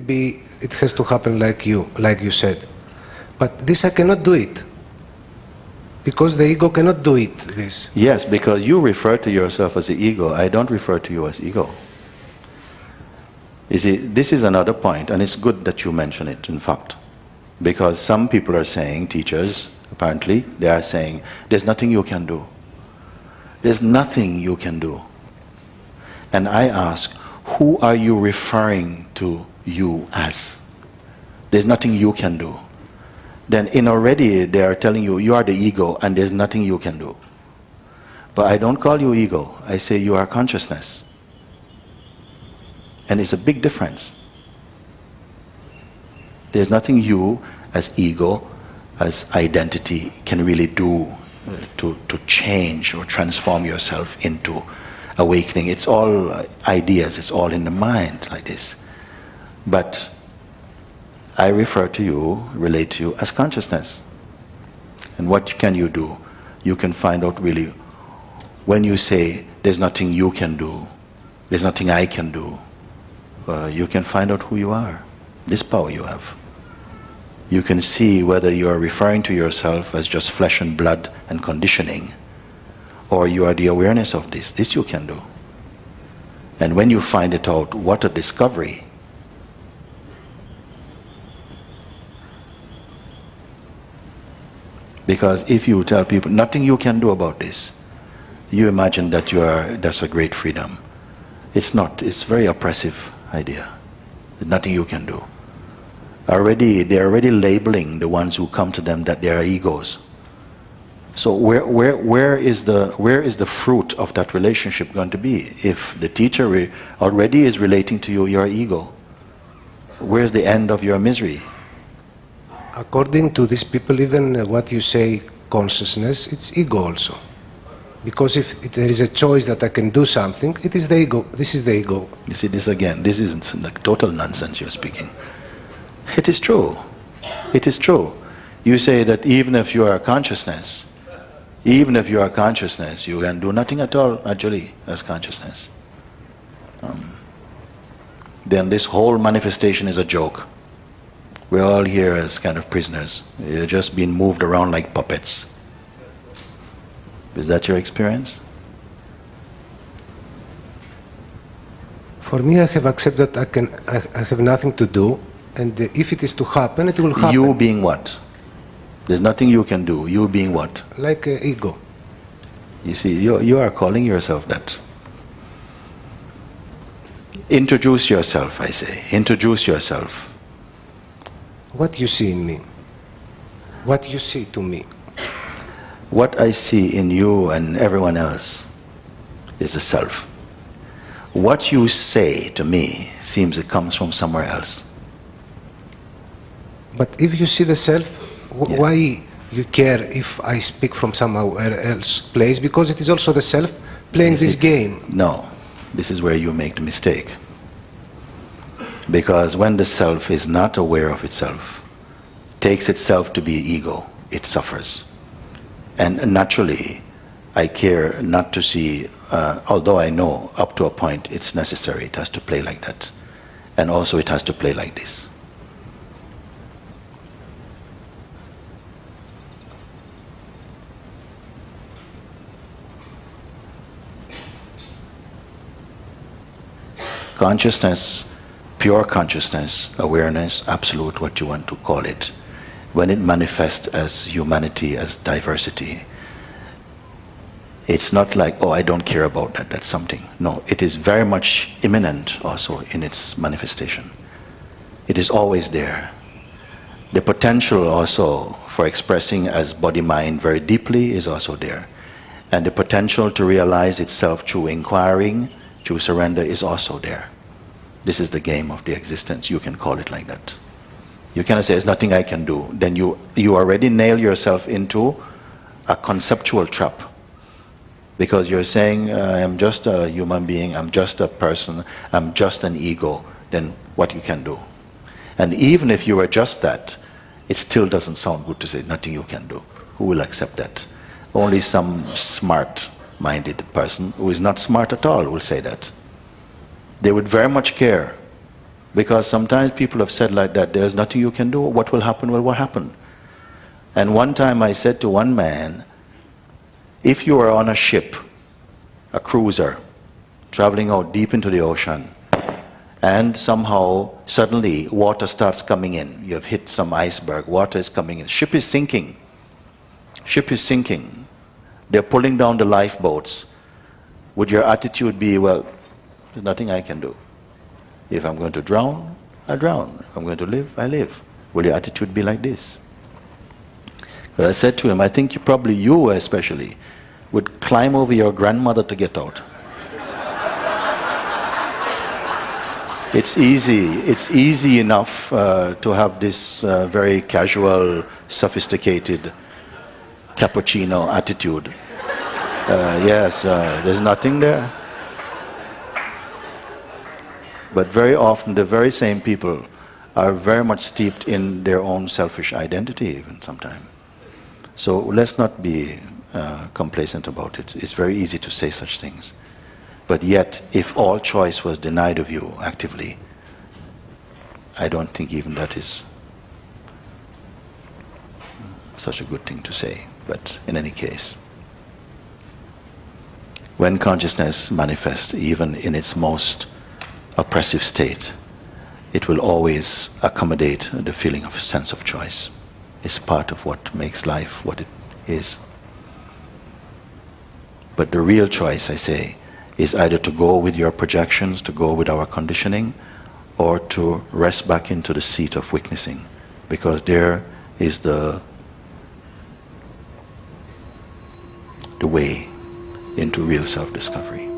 Maybe it has to happen like you said. But this I cannot do it. Because the ego cannot do it, this. Yes, because you refer to yourself as the ego. I don't refer to you as ego. You see, this is another point, and it's good that you mention it, in fact. Because some people are saying, teachers, apparently, they are saying, there's nothing you can do. There's nothing you can do. And I ask, who are you referring to you as? There's nothing you can do. Then in already they are telling you, you are the ego and there's nothing you can do. But I don't call you ego. I say you are consciousness. And it's a big difference. There's nothing you as ego, as identity can really do to change or transform yourself into awakening. It's all ideas, it's all in the mind like this. But I refer to you, relate to you as consciousness. And what can you do? You can find out really, when you say there's nothing you can do, there's nothing I can do, you can find out who you are, this power you have. You can see whether you are referring to yourself as just flesh and blood and conditioning, or you are the awareness of this. This you can do. And when you find it out, what a discovery. Because if you tell people, nothing you can do about this, you imagine that that's a great freedom. It's not. It's a very oppressive idea. There's nothing you can do. They're already labeling the ones who come to them that they are egos. So where is the fruit of that relationship going to be? If the teacher already is relating to you, your ego, where's the end of your misery? According to these people, even what you say, consciousness, it's ego also. Because if there is a choice that I can do something, it is the ego. This is the ego. You see this again. This isn't like total nonsense you're speaking. It is true. It is true. You say that even if you are consciousness, you can do nothing at all actually as consciousness. Then this whole manifestation is a joke. We're all here as kind of prisoners. You're just being moved around like puppets. Is that your experience? For me, I have accepted that I have nothing to do, and if it is to happen, it will happen. You being what? There's nothing you can do. You being what? Like ego. You see, you are calling yourself that. Introduce yourself, I say. Introduce yourself. What you see in me? What you see to me? What I see in you and everyone else is the self. What you say to me seems it comes from somewhere else. But if you see the self, why you care if I speak from somewhere else place? Because it is also the self playing this game. No, this is where you make the mistake. Because when the self is not aware of itself, takes itself to be ego, it suffers. And naturally, I care not to see, although I know up to a point it's necessary, it has to play like that. And also it has to play like this. Consciousness, pure consciousness, awareness, absolute, what you want to call it, when it manifests as humanity, as diversity, it's not like, oh, I don't care about that, that's something. No, it is very much imminent also in its manifestation. It is always there. The potential also for expressing as body-mind very deeply is also there. And the potential to realize itself through inquiring, through surrender is also there. This is the game of the existence. You can call it like that. You cannot say, there's nothing I can do. Then you already nail yourself into a conceptual trap. Because you're saying, I'm just a human being, I'm just a person, I'm just an ego. Then what you can do? And even if you are just that, it still doesn't sound good to say, nothing you can do. Who will accept that? Only some smart-minded person who is not smart at all will say that. They would very much care Because sometimes people have said like that, there's nothing you can do, what will happen, well, what happened? And one time I said to one man, if you are on a ship, a cruiser, traveling out deep into the ocean, and somehow, suddenly, water starts coming in. You have hit some iceberg, water is coming in. Ship is sinking. Ship is sinking. They're pulling down the lifeboats. Would your attitude be, well, there's nothing I can do. If I'm going to drown, I drown. If I'm going to live, I live. Will your attitude be like this? Well, I said to him, I think you especially, would climb over your grandmother to get out. It's easy enough to have this very casual, sophisticated cappuccino attitude. Yes, there's nothing there. But very often the very same people are very much steeped in their own selfish identity even sometimes. So let's not be complacent about it. It's very easy to say such things. But yet, if all choice was denied of you actively, I don't think even that is such a good thing to say. But in any case, when consciousness manifests, even in its most oppressive state, it will always accommodate the feeling of sense of choice. It's part of what makes life what it is. But the real choice, I say, is either to go with your projections, to go with our conditioning, or to rest back into the seat of witnessing, because there is the way into real self-discovery.